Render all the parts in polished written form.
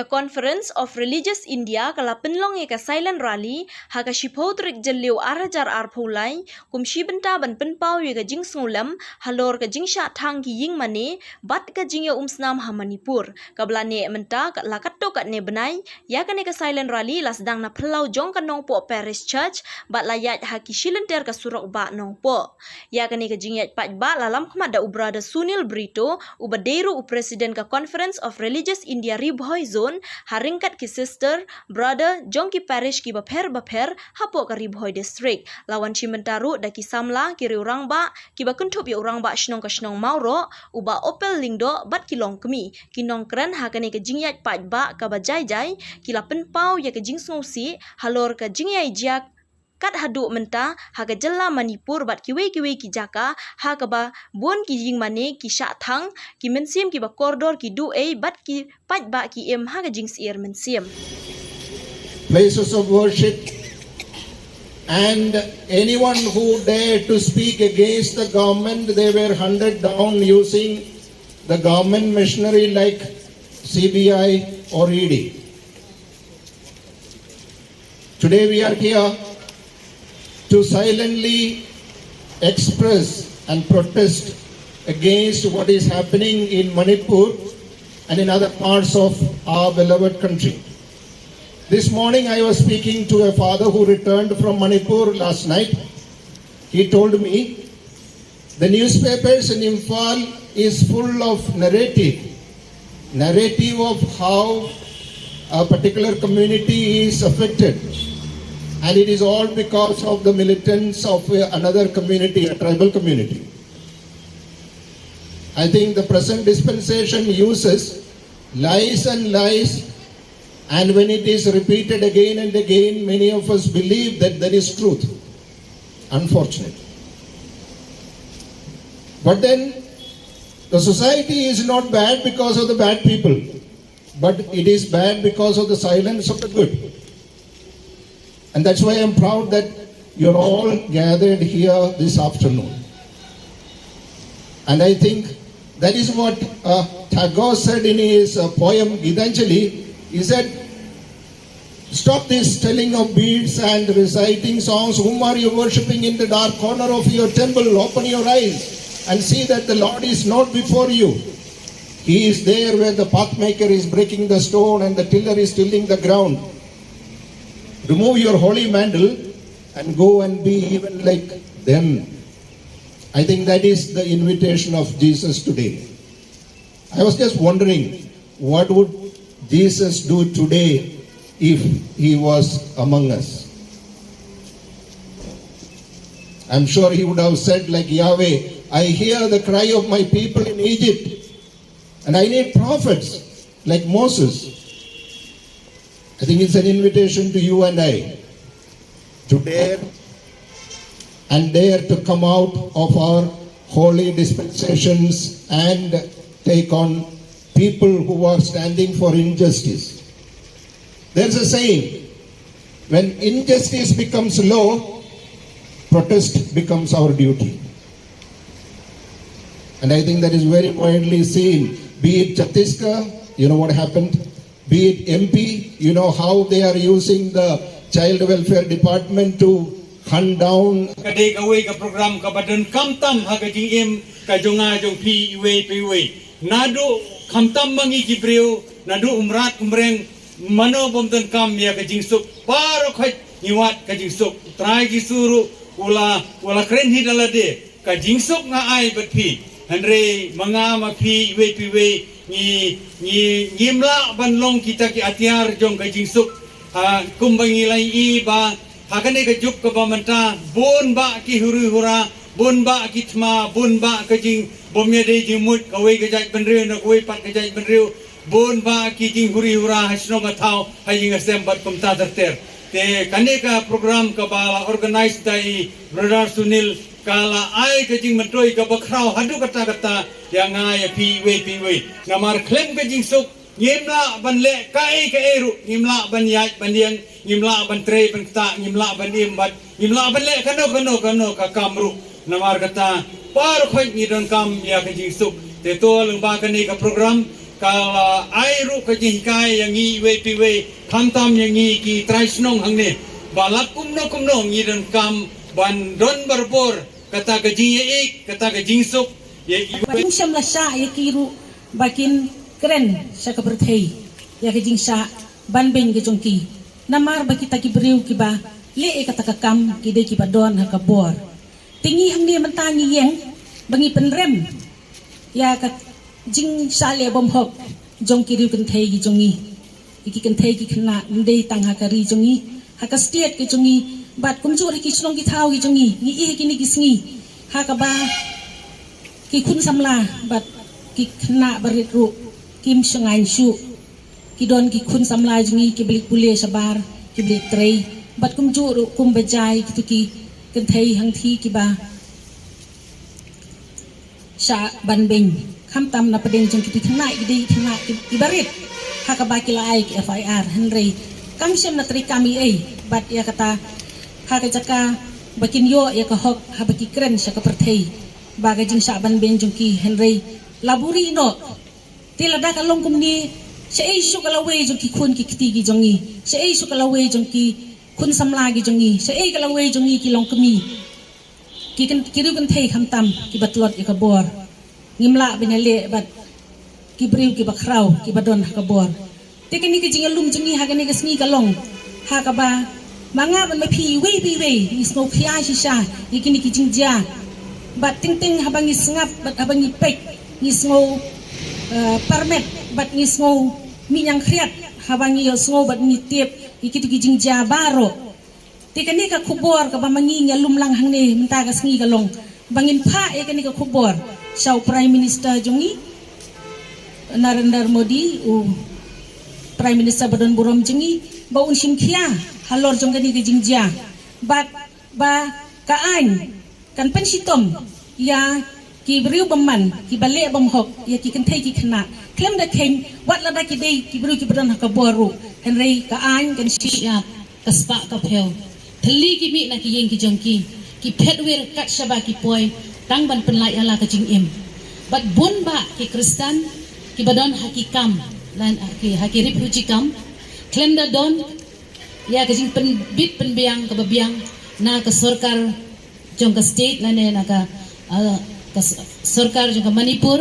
Conference of Religious India kala penlong ka silent rally haka shipotrik jeliu arajar arpulai kum shibenta ban penpau ye ka jing sngulam halor ka jing sha thang ki ying mane bat ka jing ya umsnam ha Manipur kablane menta ka lakato ka ne benai ya ka ne ka silent rally las dang na phelau jong ka nong po Parish Church bat layat haki shilenter ka surok ba nong po ya ka ne ka jing ya pat ba lalam khmat da ubrada Sunil Brito ubaderu President ka Conference of Religious India Ribhoi Zone haringkat ki sister brother jongki parish ki bapher hapo ka Ribhoi district lawan Chimentaru da ki samla ki urang ba ki bakuntup ya urang ba shnong ka shnong mauro uba opel lingdo bat ki long kemi ki nong kran hakane ka jingyat pat ba ka bajai jai ki lapen pau ya ka jing sngosi halor ka jingyai jak kat hadu menta haga jella Manipur bat kiwe ki jaka haga ba bon ki jing mane ki sha thang ki mensim ki ba koridor ki du bat ki pat ba ki em haga jing sier mensim places of worship, and anyone who dared to speak against the government, they were hunted down using the government machinery like CBI or ED. Today we are here to silently express and protest against what is happening in Manipur and in other parts of our beloved country. This morning I was speaking to a father who returned from Manipur last night. He told me the newspapers in Imphal is full of narrative of how a particular community is affected. And it is all because of the militants of another community, a tribal community. I think the present dispensation uses lies and lies, and when it is repeated again and again, many of us believe that there is truth. Unfortunately. But then, the society is not bad because of the bad people, but it is bad because of the silence of the good. And that's why I'm proud that you're all gathered here this afternoon. And I think that is what Tagore said in his poem Gitanjali. He said, stop this telling of beads and reciting songs. Whom are you worshipping in the dark corner of your temple? Open your eyes and see that the Lord is not before you. He is there where the pathmaker is breaking the stone and the tiller is tilling the ground. Remove your holy mantle and go and be even like them. I think that is the invitation of Jesus today. I was just wondering, what would Jesus do today if he was among us? I'm sure he would have said like Yahweh, I hear the cry of my people in Egypt, and I need prophets like Moses. I think it's an invitation to you and I to dare to come out of our holy dispensations and take on people who are standing for injustice. There's a saying, when injustice becomes law, protest becomes our duty. And I think that is very widely seen, be it Chhattisgarh, you know what happened? Be it MP, you know how they are using the Child Welfare Department to hunt down. Kadek away ka program ka badan kamtam hagajing im kajonga jong pi iwe. Nado kamtam mangi kibreo, nado umrat umreng mano bomten kam ya kajing suk paro khat niwat kajing suk trai gisuru wala kren hidalade kajing suk nga ai bat pi Andre mga mapi iwe ni ngimla banlong kita ki atiar jong kajing suk kumbangi lai iba hakane kajuk ka bamanta bon ba ki hura bon ba ki thma bon ba kajing bomya de jimut kawai kajai benriu na kawai pat kajai benriu bon ba ki jing hura hasno ka thau haying asem bat kumta darter te kaneka program ka bala organized dai brother Sunil kala ai kajing mentoi ka bakrau hadu kata yang ai piwe namar klem kajing suk ngimla ban le kai ka eru ngimla ban yai ban yang ngimla ban tre ban ta ngimla ban imbat ngimla ban le kano ka kamru namar kata par khoi ni don kam ya kajing suk te to lung ba ka ni ka program kala airu ka jing kai yang i we pi we kam tam yang i ki traisnong hang ne balak kumno ngi dan kam ban don berbor kata ka jing ik kata ka jing suk ye Bakin siyam la siya, ya kiru, bakin keren siya kapertay. Ya kajing siya, banbeng kajong ki. Namar baki taki beriw kiba, lee katakakam, kide kiba doon hakabor. Tingi hang dia mentangi yang, bangi penrem. Ya kajing siya le bomhok, jong kiriw kentay ki jongi. Iki kentay ki kena, nday tang hakari jongi. Hakastiat ki jongi, bat kumjur ki sunong ki tao ki jongi. Ni ihe kini kisngi, hakaba, ki kun samla bat ki kena beritru kim sengan syu ki don ki kun samla jungi ki belik pule sabar ki belik trei bat kum juru kum bejai ki ki kenthei hang thi ki ba sha ban beng kham tam na padeng jong ki thna ki barit ha ka ba ki lai ki FIR Henry kam sem na tri kami bat ya kata ha ka jaka bakin yo ya ka hok ha baki kren sha ka perthei bagai jing saban ben jungki Henry laburi no tilada kalong kumni sei su kalawe jungki kun ki kiti gi jongi sei su kalawe jungki kun samla gi jongi sei kalawe jongi ki long kemi ki kan kiru kan thei kham tam ki batlot ya kabor ngimla benale bat ki briu ki bakrau ki badon kabor tekeni ki jing lum jongi ha kan ki sni kalong ha ka ba manga ban ma phi we ni sno khia shisha ikini ki jing ja bat ting habang isngap bat habang ipek ngisngo permit bat ngisngo minyang kriat habang isngo bat ngitip ikitu kijing jabaro tikani ka kubor ka bamangi lumlang hangne menta ka sngi kalong bangin pha ekani ka kubor shaw prime minister jongi Narendra Modi prime minister badon burom jongi baun simkhia halor jongani kijing ja bat ba kaain kan pensitom ya ki beriu beman ki balik bomhok ya ki kentai ki kena klem da ken wat la da ki dei ki beriu ki beran ka boru Henry ka an kan siap ka spa ka phel thli ki mi na ki yeng ki jongki ki phetwer kat shaba ki poi tang ban penlai ala ka jing im bat bun ba ki Kristen ki badon hakikam lan ki refugee kam klem da don ya ka jing pen bit pen biang ka babiang na ka sarkar jong ka state lane na ka sarkar jong ka Manipur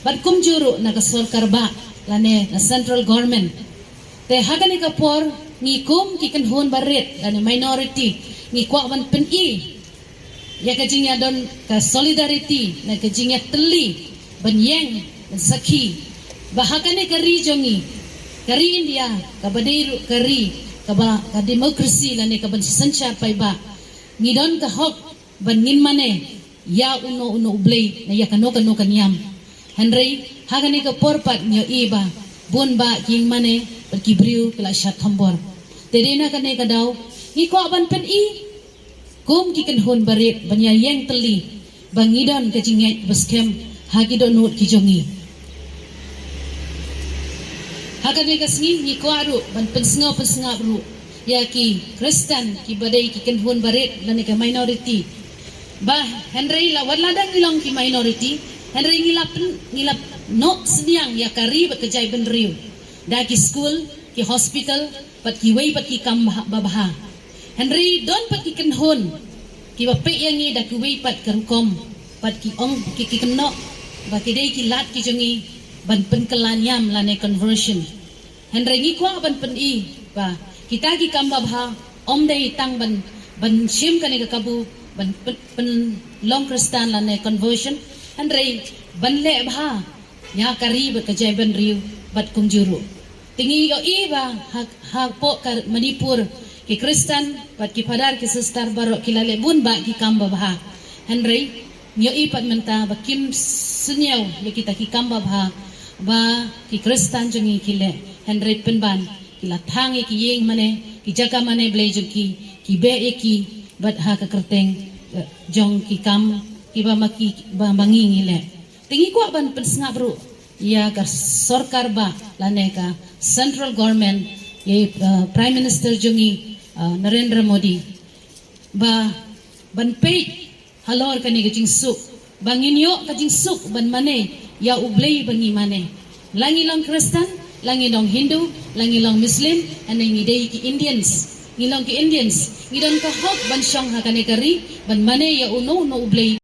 bat kumjuru na ka sarkar ba lane na central government te hagani ka por ni kum ki kan hon baret lane minority ni kwa ban pen i ya ka jing ya don ka solidarity na ka jing ya teli ban yeng ban sakhi bahagani ka ri jongi kari India ka badairu kari ka ba ka demokrasi lane ka ban sancha pai ba ni don ka hok bangin mane ya uno ublay na ya kano kanyam Henry hagani ka porpat nyo iba bun ba king mane berkibriu kala syat hambor terena kane ka daw iko aban pen i kum ki kan hon barit banya yang teli bangidon ka jinget baskem hagidon nut ki jongi hagani ka sngi ni ko aru ban pensnga ru ya ki Kristen ki badai ki kan hon barit lane ka minority bah Henry la wadladang ilong ki minority Henry ngilap no seniang ya kari bekejai benriu da ki school ki hospital pat ki wei pat ki kam babaha Henry don pat ki kenhon ki bape yangi da ki wei pat kerkom pat ki ong ki kenno ba ki dei ki lat ki jongi ban pen kelanyam lane conversion Henry ngi kwa ban pen i ba kita ki kam babaha om dei tang ban sim kane ka kabu ban pen long Kristen lane conversion Henry ban le bha ya kari bekejai ban riu bat kumjuru tingi yo iba ha po ka Manipur ki Kristen bat ki padar ki sister baro ki lale bun ba ki kamba bha Henry yo ipat menta ba kim sunyaw ya kita ki kamba bha ba ki Kristen jongi ki le Henry penban ki la thangi ki yeng mane ki jaga mane blai ki be ki bat ha ka kerteng jong ki kam ki ba maki ba mangi ngile tingi ko ban pensnga bro ya ka sarkar ba lane ka central government ye prime minister jongi Narendra Modi ba ban pei halor kani ka jing suk bangin yo ka jing suk ban mane ya ublei bangi mane Langi long Kristen, langi long Hindu, langi long Muslim, and ngidei ki Indians. Ngilong ki Indians, ngidon ka hok ban syong hakane kari, ban mane ya uno no ublay